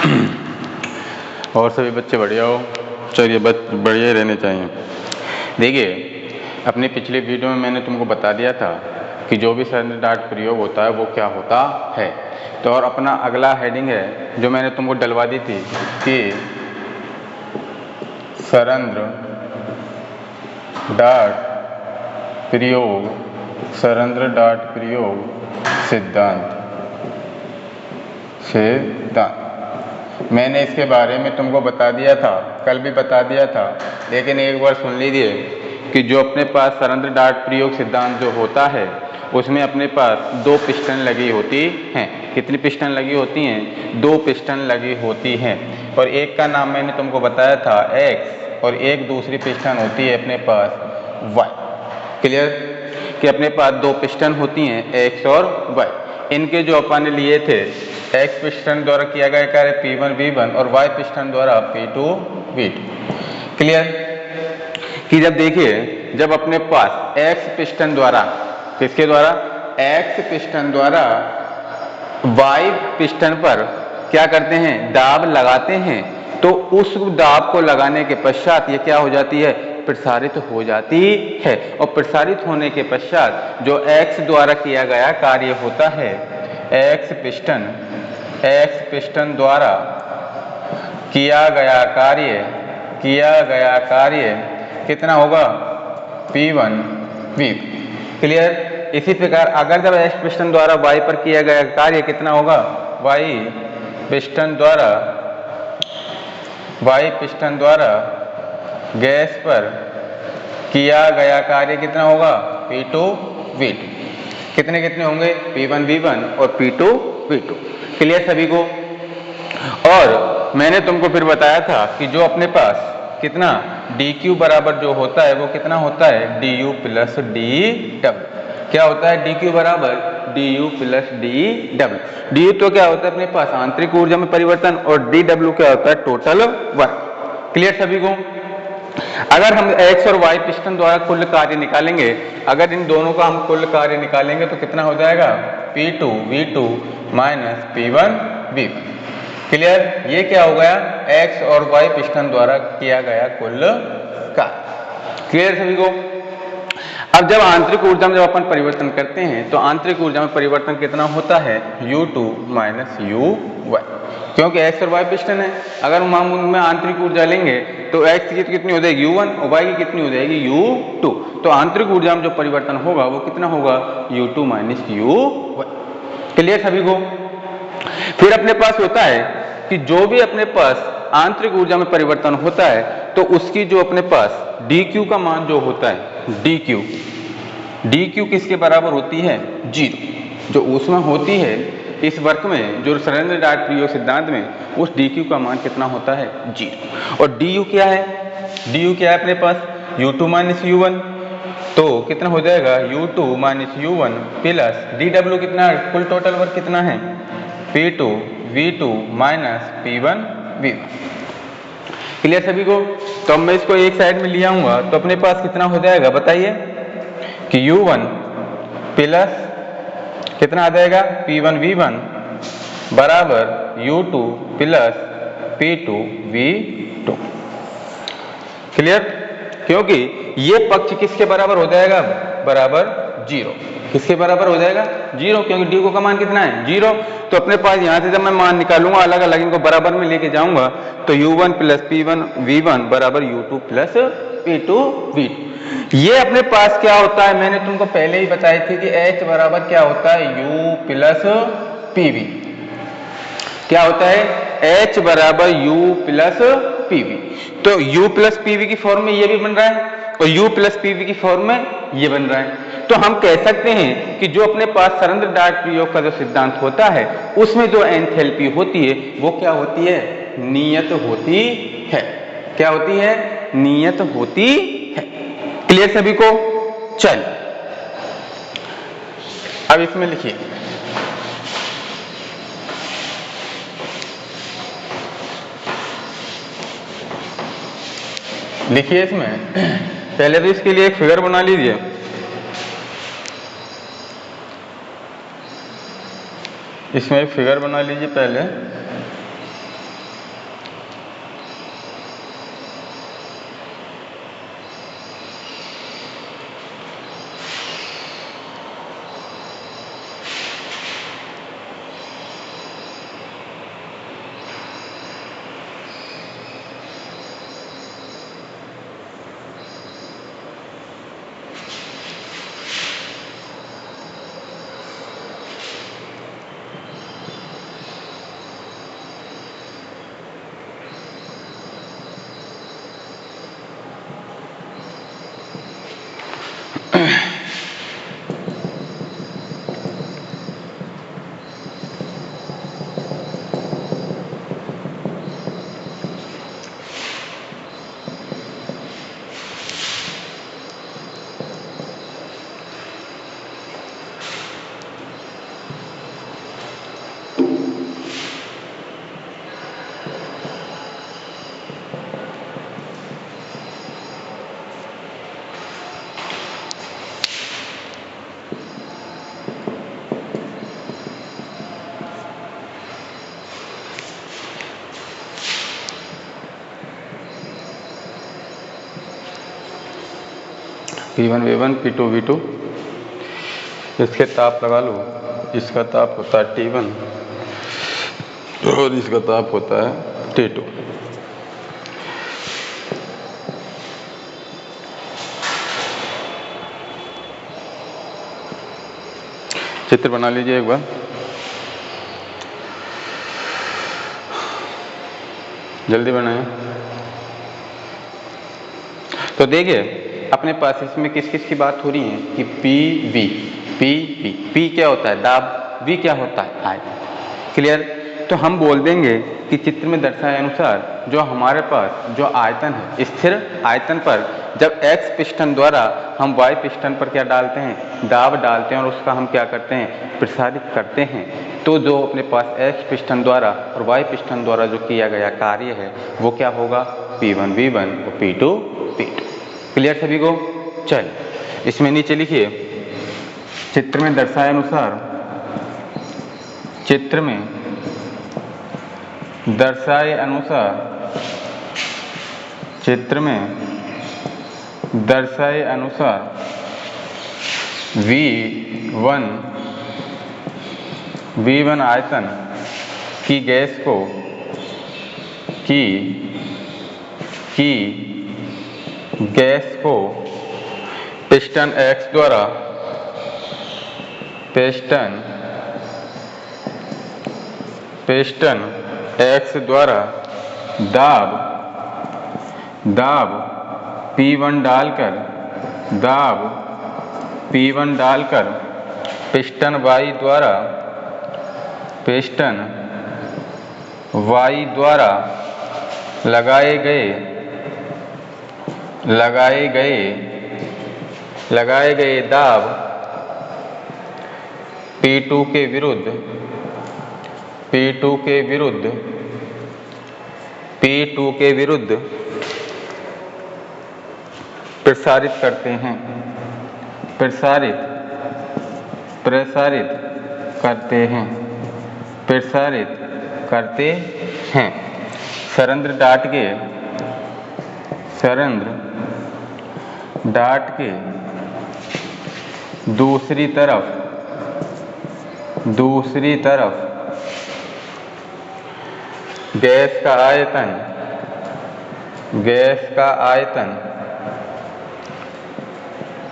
और सभी बच्चे बढ़िया हो। चलिए बढ़िया ही रहने चाहिए। देखिए, अपने पिछले वीडियो में मैंने तुमको बता दिया था कि जो भी सरंध्र डाट प्रयोग होता है वो क्या होता है। तो और अपना अगला हेडिंग है जो मैंने तुमको डलवा दी थी कि सरंध्र डाट प्रयोग सिद्धांत। मैंने इसके बारे में तुमको बता दिया था, कल भी बता दिया था, लेकिन एक बार सुन लीजिए कि जो अपने पास सरंध्र डाट प्रयोग सिद्धांत जो होता है उसमें अपने पास दो पिस्टन लगी होती हैं। कितनी पिस्टन लगी होती हैं? दो पिस्टन लगी होती हैं। और एक का नाम मैंने तुमको बताया था X और एक दूसरी पिस्टन होती है अपने पास Y। क्लियर? कि अपने पास दो पिस्टन होती हैं X और Y। इनके जो अपन ने लिए थे, X पिस्टन द्वारा किया गया कार्य P1 V1 और Y पिस्टन द्वारा P2 V2। क्लियर? कि जब देखिए, जब अपने पास X पिस्टन द्वारा, किसके द्वारा? X पिस्टन द्वारा Y पिस्टन पर क्या करते हैं? दाब लगाते हैं, तो उस दाब को लगाने के पश्चात ये क्या हो जाती है? प्रसारित हो जाती है। और प्रसारित होने के पश्चात जो X द्वारा किया गया कार्य होता है, X पिस्टन द्वारा किया गया कार्य कितना होगा? P1 V1। क्लियर? इसी प्रकार अगर जब X पिस्टन द्वारा Y पर किया गया कार्य कितना होगा? Y पिस्टन द्वारा गैस पर किया गया कार्य कितना होगा? P2 V2। कितने कितने होंगे? P1 V1 और P2 V2। क्लियर सभी को? और मैंने तुमको फिर बताया था कि जो अपने पास कितना dq बराबर जो होता है वो कितना होता है? du plus dw। क्या होता है? dq बराबर du प्लस dw। du तो क्या होता है अपने पास? आंतरिक ऊर्जा में परिवर्तन। और dw क्या होता है? Total work. क्लियर सभी को? अगर हम X और Y पिस्टन द्वारा कुल कार्य निकालेंगे, अगर इन दोनों का हम कुल कार्य निकालेंगे तो कितना हो जाएगा? P2 V2 minus P1 V1। Clear? ये क्या हो गया? X और Y पिस्टन द्वारा किया गया कुल कार्य। क्लियर सभी को? अब जब आंतरिक ऊर्जा में जब अपन परिवर्तन करते हैं तो आंतरिक ऊर्जा में परिवर्तन कितना होता है? U2 minus UY। क्योंकि X और Y पिस्टन है, अगर हम उनमें आंतरिक ऊर्जा लेंगे तो X की कितनी हो जाएगी? U1 और Y की कितनी हो जाएगी? U2। तो आंतरिक ऊर्जा में जो परिवर्तन होगा वो कितना होगा? U2 minus UY। क्लियर सभी को? फिर अपने पास होता है कि जो भी अपने पास आंतरिक ऊर्जा में परिवर्तन होता है तो उसकी जो अपने पास dq का मान जो होता है, dq किसके बराबर होती है? 0। जो ऊष्मा होती है इस वर्क में, जो सरंध्र डाट प्रयोग सिद्धांत में, उस dq का मान कितना होता है? 0। और du क्या है? du क्या है अपने पास? U2 minus U1। तो कितना हो जाएगा? U2 minus U1 plus dw कितना है? कुल टोटल वर्क कितना है? P2 V2 minus P1 V1। Clear सभी को? तो अब मैं इसको एक साइड में ले आऊंगा तो अपने पास कितना हो जाएगा बताइए? कि U1 प्लस कितना आ जाएगा? P1 V1 बराबर U2 plus P2 V2। Clear? क्योंकि ये पक्ष किसके बराबर हो जाएगा? बराबर 0। किसके बराबर हो जाएगा? 0, क्योंकि डी का मान कितना है? 0। तो अपने पास यहां से जब मैं मान निकालूंगा अलग अलग इनको बराबर में लेके जाऊंगा तो U1 प्लस P1 V1 बराबर U2 प्लस P2 V2। ये अपने पास क्या होता है? मैंने तुमको पहले ही बताई थी कि H बराबर क्या होता है? U plus PV। क्या होता है? H बराबर U प्लस PV। तो U प्लस PV की फॉर्म में ये भी बन रहा है और U प्लस PV की फॉर्म में ये बन रहा है। तो हम कह सकते हैं कि जो अपने पास सरंध्र डाट प्रयोग का जो सिद्धांत होता है उसमें जो एंथैल्पी होती है वो क्या होती है? नियत होती है। क्या होती है? नियत होती है। क्लियर सभी को? चल अब इसमें लिखिए, लिखिए इसमें पहले तो इसके लिए एक फिगर बना लीजिए। इसमें एक फिगर बना लीजिए पहले। P1 V1 P2 V2। इसके ताप लगा लो, इसका ताप होता है T1 और इसका ताप होता है T2। चित्र बना लीजिए एक बार, जल्दी बनाएं। तो देखिए अपने पास इसमें किस किस की बात हो रही है कि पी वी, पी क्या होता है दाब, वी क्या होता है आयतन। क्लियर। तो हम बोल देंगे कि चित्र में दर्शाए अनुसार जो हमारे पास जो आयतन है, स्थिर आयतन पर जब x पिस्टन द्वारा हम y पिस्टन पर क्या डालते हैं, दाब डालते हैं और उसका हम क्या करते हैं, प्रसारित करते हैं। तो जो अपने पास x पिस्टन द्वारा और y पिस्टन द्वारा जो किया गया कार्य है वो क्या होगा, P1 V1 और P2 V2। क्लियर सभी को। चलिए इसमें नीचे लिखिए, चित्र में दर्शाए अनुसार, चित्र में दर्शाए अनुसार, चित्र में दर्शाए अनुसार V1 आयतन की गैस को गैस को पिस्टन X द्वारा, पिस्टन X द्वारा दाब P1 डालकर पिस्टन Y द्वारा लगाए गए दाब P2 के विरुद्ध प्रसारित करते हैं, प्रसारित करते हैं। सरंध्र डाट के दूसरी तरफ गैस का आयतन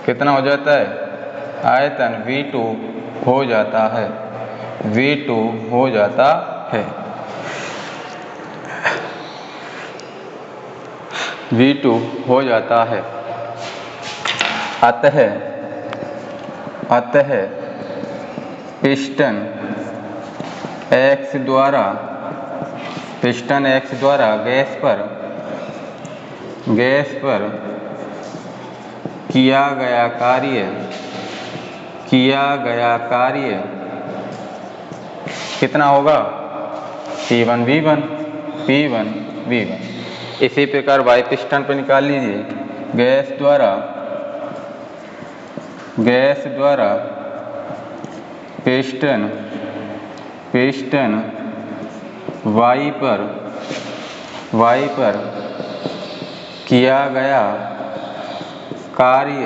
कितना हो जाता है, आयतन V2 हो जाता है, V2 हो जाता है, V2 हो जाता है। अतः पिस्टन X द्वारा गैस पर किया गया कार्य कितना होगा, P1 V1। इसी प्रकार Y पिस्टन पर निकाल लीजिए, गैस द्वारा पिस्टन Y पर किया गया कार्य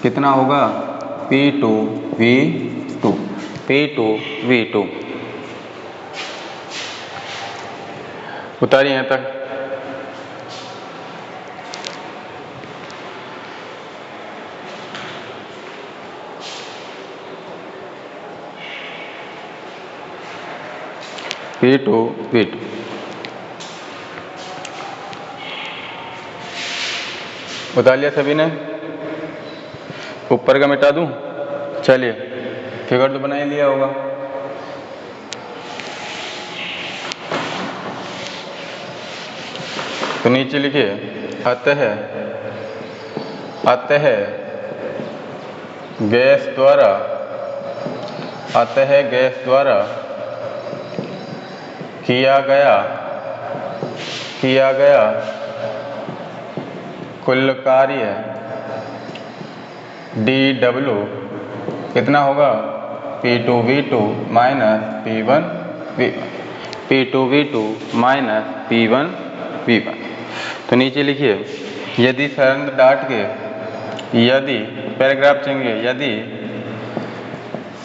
कितना होगा, P2 V2। उतारिए यहाँ तक। P2 उतार लिया सभी ने, ऊपर का मिटा दूं। चलिए फिगर तो बना ही लिया होगा। तो नीचे लिखिए, अतः गैस द्वारा किया गया कुल कार्य dW कितना होगा, P2 V2 minus P1 V1। तो नीचे लिखिए, यदि सरंध्र डाट के यदि पैराग्राफ चेंगे, यदि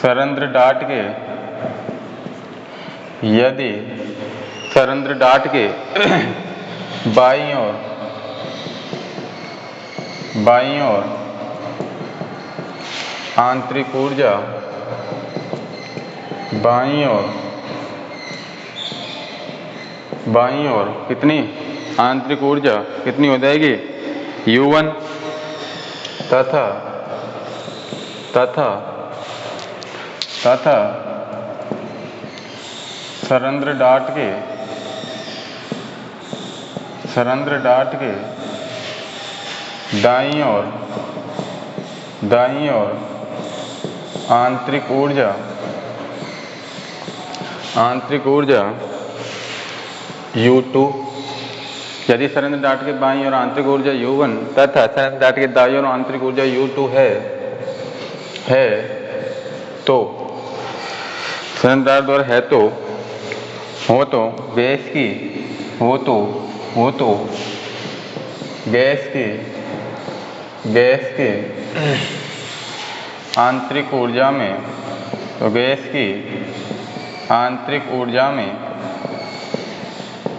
सरंध्र डाट के बाईं ओर आंतरिक ऊर्जा बाईं ओर कितनी आंतरिक ऊर्जा कितनी हो जाएगी U1 तथा सरंध्र डाट के दाईं ओर आंतरिक ऊर्जा U2, यदि सरंध्र डाट के बाईं ओर आंतरिक ऊर्जा U1 तथा सरंध्र डाट के दाईं ओर आंतरिक ऊर्जा U2 है तो सरंध्र डाट द्वारा है तो गैस की आंतरिक ऊर्जा में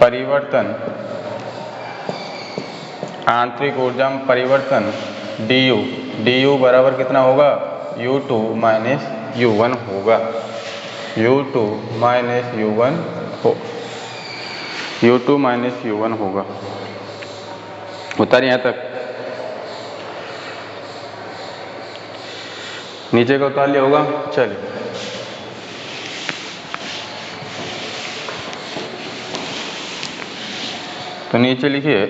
परिवर्तन du बराबर कितना होगा U2 माइनस U1 होगा। U2 माइनस U1 होगा। उतार यहाँ तक, नीचे का उतार लिया होगा। चलिए तो नीचे लिखिए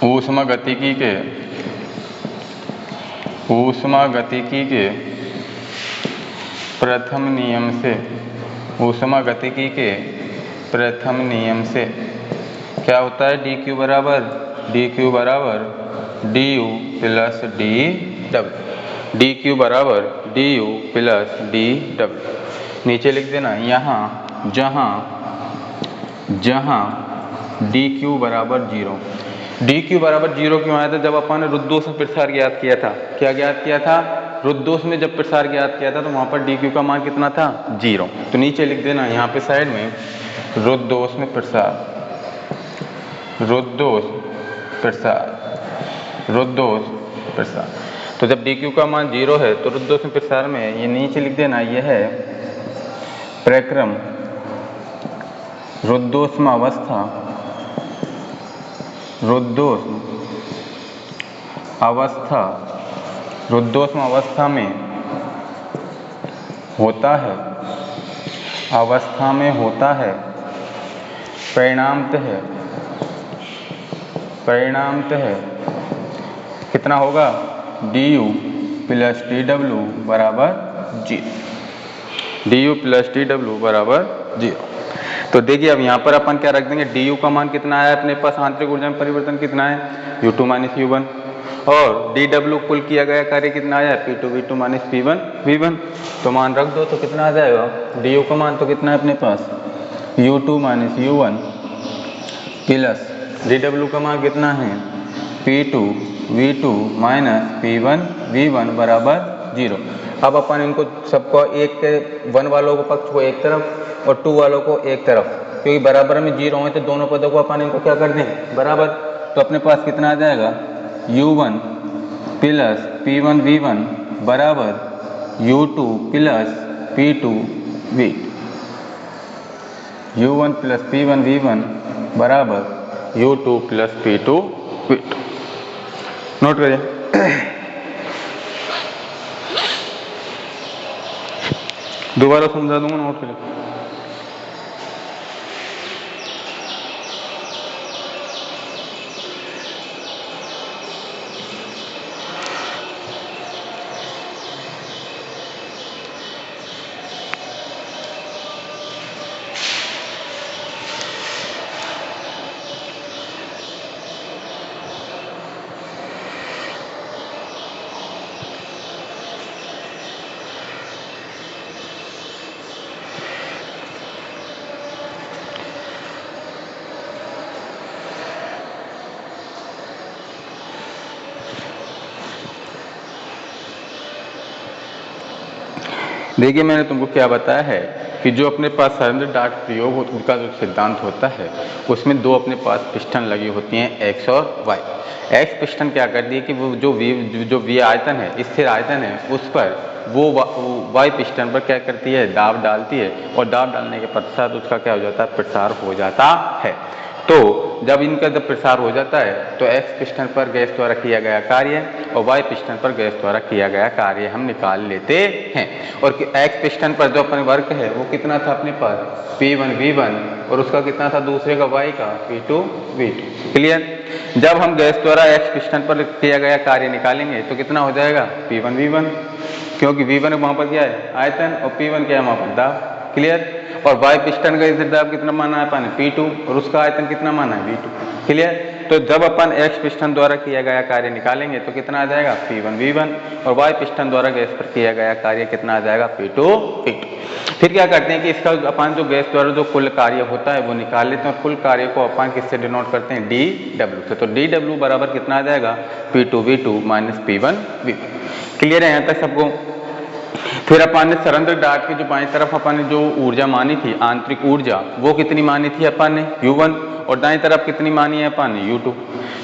ऊष्मागतिकी के प्रथम नियम से क्या होता है dq बराबर du प्लस dw। नीचे लिख देना यहाँ जहाँ dq बराबर 0। dq बराबर 0 क्यों आया था? जब अपन ने रुद्धोष्म में प्रसार ज्ञात किया था। क्या ज्ञात किया था? रुद्धोष्म में जब प्रसार ज्ञात किया था तो वहाँ पर dq का मान कितना था? 0। तो नीचे लिख देना यहाँ पे साइड में रुद्धोष्म में प्रसार तो जब dq का मान 0 है तो रुद्धोष्म प्रसार में ये नीचे लिख देना यह है प्रक्रम रुद्धोष्म अवस्था में होता है परिणामतः कितना होगा du प्लस dw बराबर 0। तो देखिए अब यहाँ पर अपन क्या रख देंगे, du का मान कितना है अपने पास, आंतरिक ऊर्जा में परिवर्तन कितना है U2 माइनस U1, और dw कुल किया गया कार्य कितना आया P2 V2 minus P1 V1। तो मान रख दो तो कितना आ जाएगा, du का मान तो कितना है अपने पास U2 minus U1 plus dw का मान कितना है P2 V2 minus P1 V1 बराबर 0। अब अपन इनको सबको एक के 1 वालों को पक्ष को एक तरफ और 2 वालों को एक तरफ, क्योंकि बराबर में 0 है तो दोनों पदों को अपन इनको क्या कर दें बराबर। तो अपने पास कितना आ जाएगा U1 प्लस P1 V1 बराबर U2 plus P2 V2। U1 plus P1 V1 बराबर U2 plus P2 V2। Note करिए। दोबारा समझा दूंगा, नोट करिए। देखिए मैंने तुमको क्या बताया है कि जो अपने पास सरेंद्र डार्ट प्रयोग हो उनका जो सिद्धांत होता है उसमें दो अपने पास पिस्टन लगी होती हैं एक्स और वाई। एक्स पिस्टन क्या करती है कि वो जो वी आयतन है, स्थिर आयतन है, उस पर वो वाई पिस्टन पर क्या करती है, दाब डालती है और दाब डालने के पश्चात उसका क्या हो जाता है, प्रसार हो जाता है। तो जब इनका जब प्रसार हो जाता है तो एक्स पिस्टन पर गैस द्वारा किया गया कार्य और वाई पिस्टन पर गैस द्वारा किया गया कार्य हम निकाल लेते हैं। और एक्स पिस्टन पर जो अपने वर्क है वो कितना था अपने पास P1 V1 और उसका कितना था दूसरे का वाई का P2 V2। क्लियर। जब हम गैस द्वारा एक्स पिस्टन पर किया गया कार्य निकालेंगे तो कितना हो जाएगा P1 V1, क्योंकि V1 वहां पर क्या है आयतन और P1 क्या है वहां पर दाब। क्लियर। और वाई पिस्टन का स्थिर दाब कितना माना है अपन P2 और उसका आयतन कितना माना है V2। क्लियर। तो जब अपन एक्स पिस्टन द्वारा किया गया कार्य निकालेंगे तो कितना आ जाएगा P1 V1 और वाई पिस्टन द्वारा गैस पर किया गया कार्य कितना आ जाएगा P2 V2। फिर क्या करते हैं कि इसका अपन जो गैस द्वारा जो कुल कार्य होता है वो निकाल लेते हैं और कुल कार्य को अपन किससे डिनोट करते हैं DW से। तो DW बराबर कितना आ जाएगा P2 V2 minus P1 V1। Clear है यहाँ तक सबको। फिर अपन ने सरेंद्र डार्ट की जो बाईं तरफ अपन ने जो ऊर्जा मानी थी आंतरिक ऊर्जा वो कितनी मानी थी अपन ने U1 और दाईं तरफ कितनी मानी है अपन ने U2।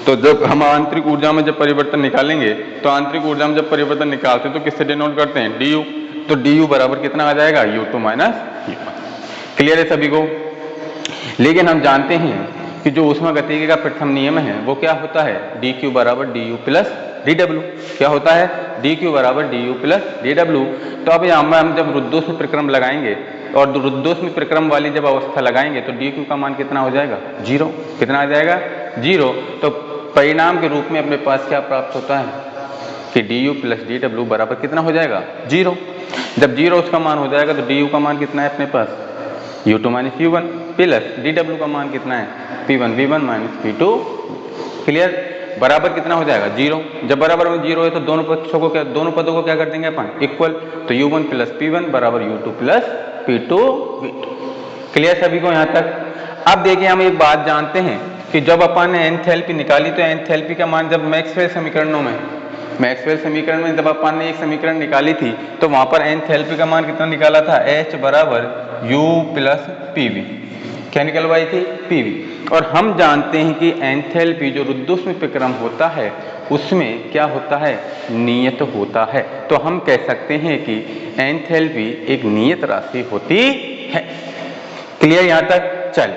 तो जब हम आंतरिक ऊर्जा में जब परिवर्तन निकालेंगे तो आंतरिक ऊर्जा में जब परिवर्तन निकालते हैं तो किससे डिनोट करते हैं DU। तो DU बराबर कितना आ जाएगा U2 माइनस U1। क्लियर है सभी को। लेकिन हम जानते हैं कि जो ऊष्मागतिकी का प्रथम नियम है वो क्या होता है DQ बराबर DU प्लस DW। क्या होता है DQ बराबर DU प्लस DW। तो अब यहाँ हम जब रुद्धोष्म प्रक्रम लगाएंगे और रुद्धोष्म प्रक्रम वाली जब अवस्था लगाएंगे तो DQ का मान कितना हो जाएगा 0। कितना आ जाएगा 0। तो परिणाम के रूप में अपने पास क्या प्राप्त होता है कि DU प्लस DW बराबर कितना हो जाएगा 0। जब 0 उसका मान हो जाएगा तो DU का मान कितना है अपने पास U2 minus U1 plus DW का मान कितना है P1 V1 minus P2। Clear. बराबर कितना हो जाएगा 0। जब बराबर में 0 है तो दोनों पदों को क्या कर देंगे अपन इक्वल। तो U1 प्लस P1 बराबर U2 plus P2 V2। Clear सभी को यहाँ तक। अब देखिए हम एक बात जानते हैं कि जब अपन ने एंथैल्पी निकाली तो एंथैल्पी का मान जब मैक्सवेल समीकरण में जब अपन ने एक समीकरण निकाली थी तो वहां पर एंथैल्पी का मान कितना निकाला था H बराबर U प्लस PV। क्या निकलवाई थी PV। और हम जानते हैं कि एंथैल्पी जो रुद्धोष्म प्रक्रम होता है उसमें क्या होता है नियत होता है। तो हम कह सकते हैं कि एंथैल्पी एक नियत राशि होती है। क्लियर यहाँ तक। चलिए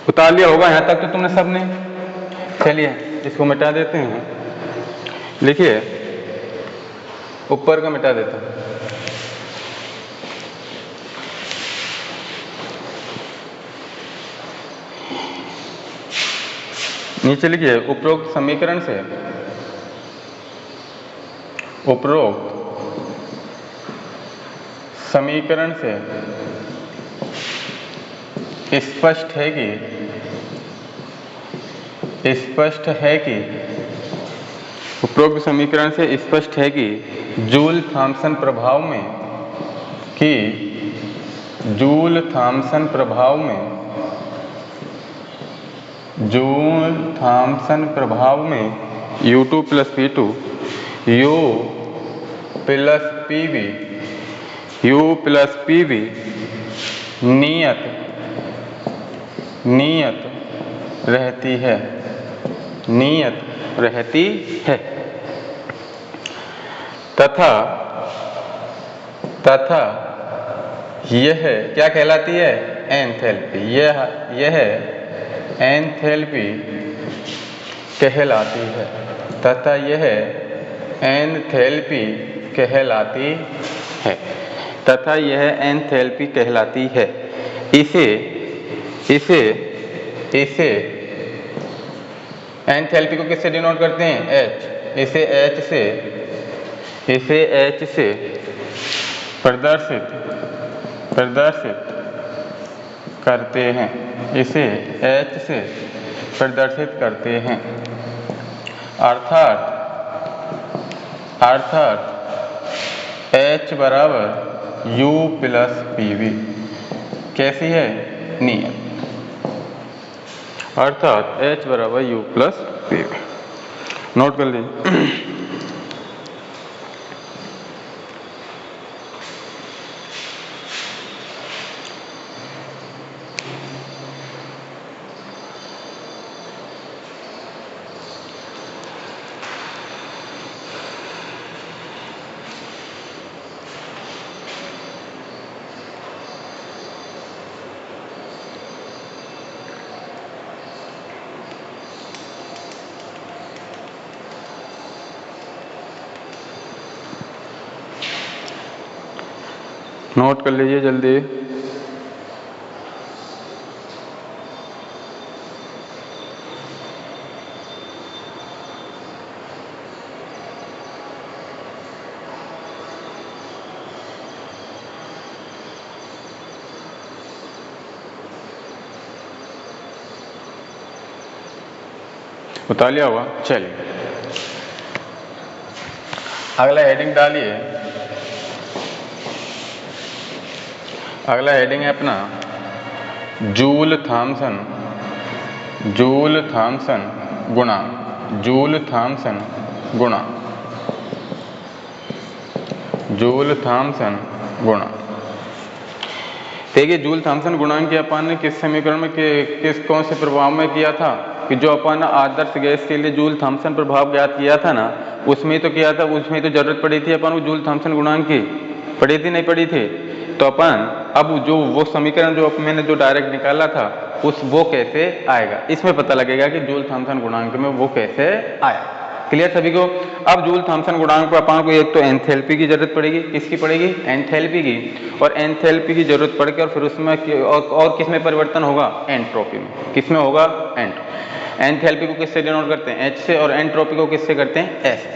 उतार लिया होगा यहाँ तक तो तुमने सबने। चलिए इसको मिटा देते हैं। लिखिए ऊपर का मिटा देता हूं। नीचे लिखिए उपरोक्त समीकरण से स्पष्ट है कि जूल थॉम्सन प्रभाव में U2 plus P2 U plus PV नियत रहती है तथा यह क्या कहलाती है एंथैल्पी। यह एंथैल्पी कहलाती है तथा यह एंथैल्पी कहलाती है। इसे एंथैल्पी को किससे डिनोट करते हैं H। इसे H से प्रदर्शित करते हैं। इसे H से प्रदर्शित करते हैं। अर्थात H बराबर U प्लस PV। कैसी है नियत। अर्थात H बराबर U प्लस PV। नोट कर लीजिए। नोट कर लीजिए जल्दी। उतार लिया होगा। चलिए अगला हेडिंग डालिए। अगला हेडिंग है अपना जूल थॉमसन गुणांक। जूल थॉमसन गुणांक। देखिए जूल थॉमसन गुणांक की अपन ने किस समीकरण में किस कौन से प्रभाव में किया था कि जो अपन आदर्श गैस के लिए जूल थॉमसन प्रभाव ज्ञात किया था ना, उसमें तो किया था, उसमें तो जरूरत पड़ी थी अपन को जूल थॉमसन गुणांक की, पड़ी थी नहीं पड़ी थी? तो अपन अब जो वो समीकरण जो मैंने जो डायरेक्ट निकाला था वो कैसे आएगा, इसमें पता लगेगा कि जूल थॉमसन गुणांक में वो कैसे आया। क्लियर सभी को? अब जूल थॉमसन गुणांक पर अपन को एक तो एंथैल्पी की जरूरत पड़ेगी। किसकी पड़ेगी? एंथैल्पी की। और एंथैल्पी की जरूरत पड़ के और फिर उसमें और किस में परिवर्तन होगा? एंट्रोपी में। किस में होगा? एंथैल्पी को किससे डिनोट करते हैं? एच से, और एंट्रोपी को किससे करते हैं? एस।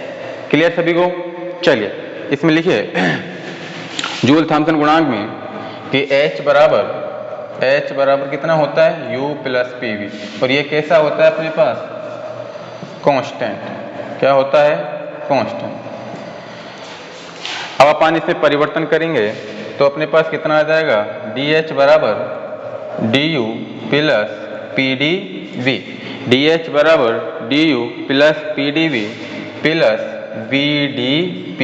क्लियर सभी को? चलिए इसमें लिखिए जूल थॉमसन गुणांक में कि H बराबर कितना होता है? U plus PV। और ये कैसा होता है अपने पास? कांस्टेंट। क्या होता है? कांस्टेंट। अब अपन इसमें परिवर्तन करेंगे तो अपने पास कितना आ जाएगा? DH बराबर DU प्लस PDV। DH बराबर DU plus PDV plus VDP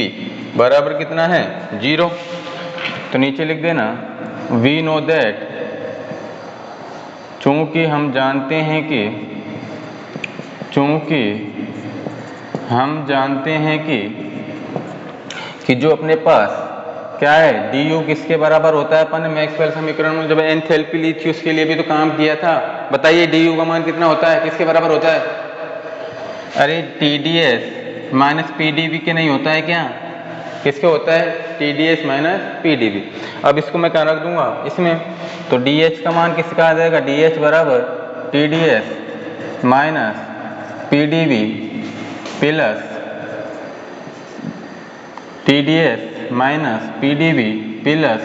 बराबर कितना है? 0। तो नीचे लिख देना वी नो दैट, चूंकि हम जानते हैं कि जो अपने पास क्या है? du किसके बराबर होता है? अपन ने मैक्सवेल समीकरण में जब एंथैल्पी ली थी उसके लिए भी तो काम किया था। बताइए du का मान कितना होता है? किसके बराबर होता है? अरे TDS माइनस PDV के नहीं होता है क्या? किसके होता है? TDS minus PDV। अब इसको मैं क्या रख दूंगा इसमें, तो DH का मान किसका आ जाएगा? DH बराबर TDS minus PDV plus TDS minus PDV plus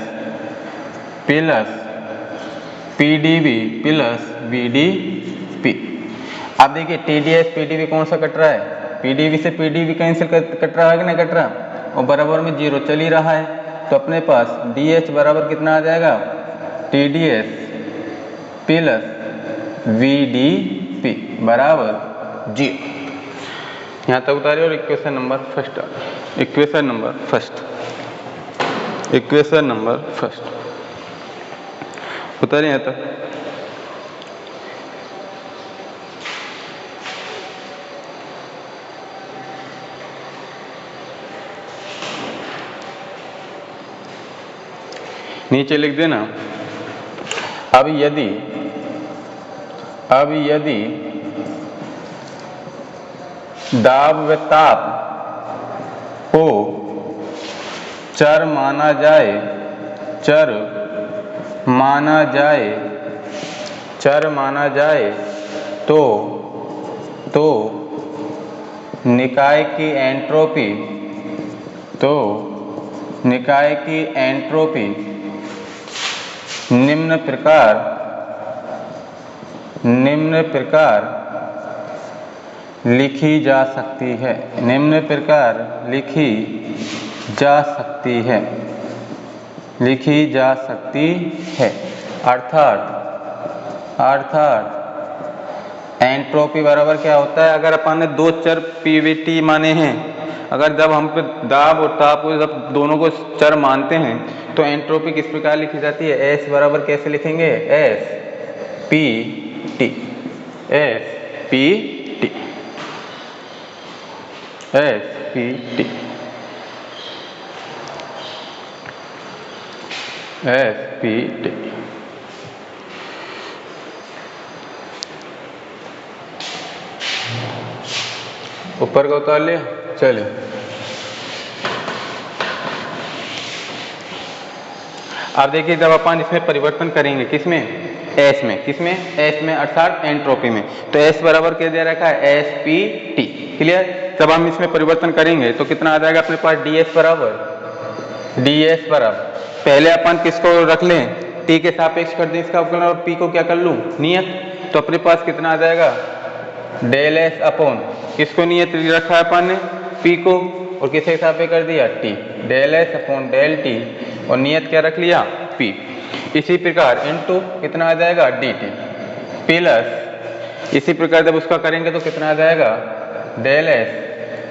PDV plus VDP। अब देखिए TDS PDV कौन सा कट रहा है? PDV से PDV कैंसिल कट रहा है कि नहीं कट रहा? और बराबर में 0 चल ही रहा है। तो अपने पास DH बराबर कितना आ जाएगा? TDS प्लस VDP बराबर 0। यहाँ तक उतारिए और इक्वेशन नंबर फर्स्ट उतारिए यहाँ तक। नीचे लिख देना अब यदि दाब व ताप को चर माना जाए तो निकाय की एंट्रोपी निम्न प्रकार लिखी जा सकती है। अर्थात एंट्रोपी बराबर क्या होता है? अगर अपन ने दो चर PVT माने हैं, अगर जब हम पे दाब और ताप को जब दोनों को चर मानते हैं तो एंट्रोपी किस प्रकार लिखी जाती है? S बराबर कैसे लिखेंगे? SPT। ऊपर का उतार लिया। चलिए अब देखिए जब अपन इसमें परिवर्तन करेंगे किसमें, एस में, किसमें, एस में अर्थात एंट्रोपी में, तो एस बराबर क्या दे रखा है, एस पी टी। क्लियर। जब हम इसमें परिवर्तन करेंगे तो कितना आ जाएगा अपने पास, डी एस बराबर पहले अपन किसको रख लें, टी के सापेक्ष कर दें इसका अवकलन और पी को क्या कर लूं, नियत। तो अपने पास कितना आ जाएगा, डेल एस अपॉन किसको नियत रखा है अपन ने, पी को, और किसके सापेक्ष कर दिया, T, del S upon del T, और नियत क्या रख लिया, पी। इसी प्रकार इनटू कितना आ जाएगा, डी टी प्लस, इसी प्रकार जब उसका करेंगे तो कितना आ जाएगा, del S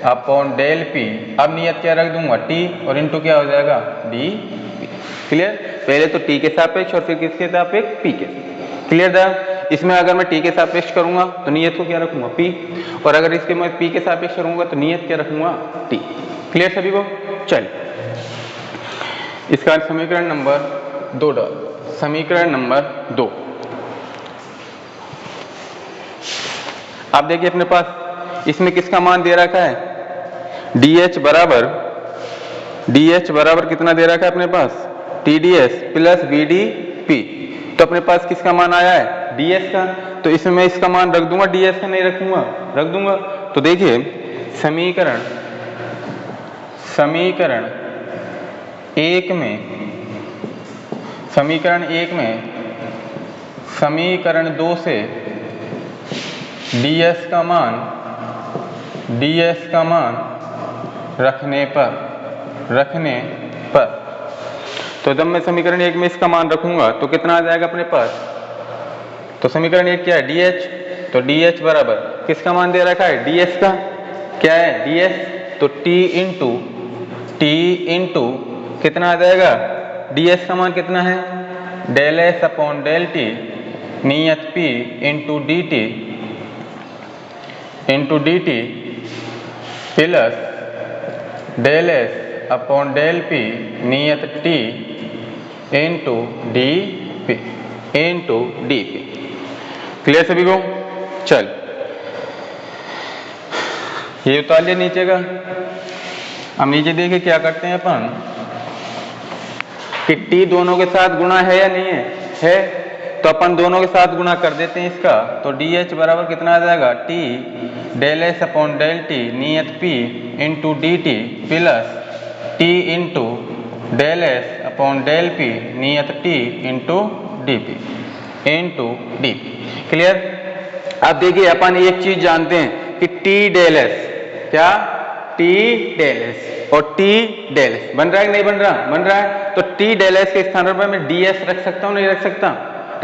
upon del P. अब नियत क्या रख दूंगा, टी, और इनटू क्या हो जाएगा, डी पी। क्लियर। पहले तो टी के सापेक्ष और फिर किसके सापेक्ष, पी के। क्लियर था। इसमें अगर मैं टी के सापेक्ष करूंगा तो नियत को क्या रखूंगा, पी, और अगर इसके मैं पी के सापेक्ष करूंगा तो नियत क्या रखूंगा, टी। क्लियर सभी को। चलिए इसका समीकरण नंबर 2 डाल, समीकरण नंबर 2। आप देखिए अपने पास इसमें किसका मान दे रखा है, डी एच बराबर कितना दे रखा है अपने पास, T D S plus B D P. तो अपने पास किसका मान आया है, डी एस का, तो इसमें मैं इसका मान रख दूंगा, डी एस का नहीं रखूंगा, रख दूंगा। तो देखिए समीकरण एक में, समीकरण 2 से डी एस का मान रखने पर, तो जब मैं समीकरण 1 में इसका मान रखूंगा तो कितना आ जाएगा अपने पास, तो समीकरण 1 क्या है, डी एच, तो डी एच बराबर किसका मान दे रखा है, डी एस का, क्या है, डी एस, तो टी इंटू कितना आ जाएगा, डी एस का मान कितना है, del S upon del T नियत P into D T plus del S upon del P नियत T into D P. Clear सभी को। चल ये उतार लिया नीचे का। अब नीचे देखिए क्या करते हैं अपन, कि टी दोनों के साथ गुणा है या नहीं है, तो अपन दोनों के साथ गुणा कर देते हैं इसका। तो डी एच बराबर कितना आ जाएगा, T del S upon del T नियत P into D T plus T into del S upon del P नियत T into D P. Clear. अब देखिए अपन एक चीज जानते हैं कि टी डेल एस, क्या, टी डेल एस और टी डेल एस बन रहा है कि नहीं बन रहा है। तो टी डेल एस के स्थान पर मैं डी एस रख सकता हूँ, नहीं रख सकता,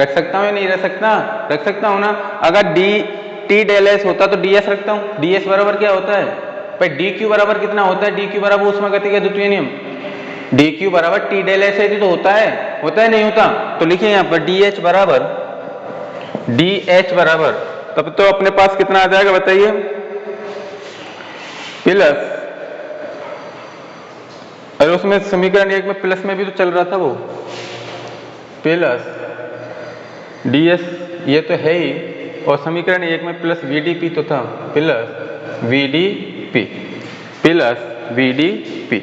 रख सकता हूँ या नहीं रख सकता हूँ ना। अगर टी डेल एस होता तो डी एस रखता हूँ। डी एस बराबर क्या होता है भाई, डी क्यू बराबर कितना होता है, डी क्यू बराबर ऊष्मागति का द्वितीय नियम, डी क्यू बराबर टी डेल एस है तो होता है नहीं होता। तो लिखिए यहाँ पर डी एच बराबर तब तो अपने पास कितना आ जाएगा बताइए, प्लस, अरे उसमें समीकरण 1 में प्लस में भी तो चल रहा था वो, प्लस डी एस ये तो है ही, और समीकरण 1 में प्लस वी डी पी तो था, प्लस वी डी पी।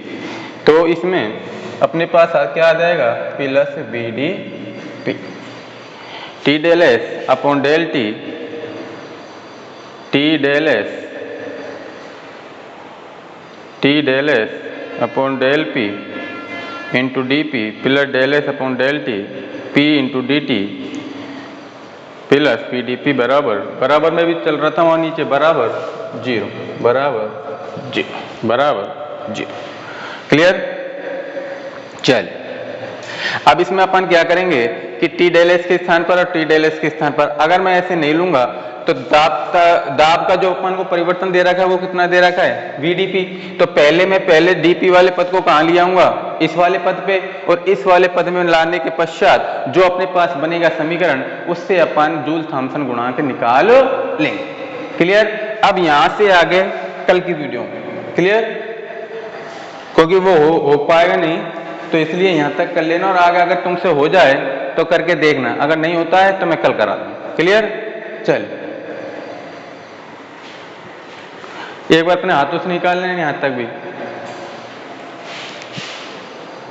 तो इसमें अपने पास क्या आ जाएगा, plus V D P, T del S upon del T, T del S upon del P into D P plus del S upon del T P into D T plus P D P बराबर में भी चल रहा था वहाँ नीचे, बराबर zero. Clear. चल अब इसमें अपन क्या करेंगे कि टी डेल एस के स्थान पर और टी डेल एस के स्थान पर अगर मैं ऐसे नहीं लूंगा तो दाब का जो अपन को परिवर्तन दे रखा है वो कितना दे रखा है, VDP। तो पहले DP वाले पद को कहाँ ले आऊंगा, इस वाले पद पे, और इस वाले पद में लाने के पश्चात जो अपने पास बनेगा समीकरण उससे अपन जूल थॉमसन गुणांक निकाल लेंगे। क्लियर। अब यहां से आगे कल की वीडियो में क्लियर, क्योंकि वो हो पाएगा नहीं तो इसलिए यहां तक कर लेना, और आगे अगर तुमसे हो जाए तो करके देखना, अगर नहीं होता है तो मैं कल करा दूंगा। क्लियर। चल एक बार अपने हाथों से निकाल लेना, यहां तक भी।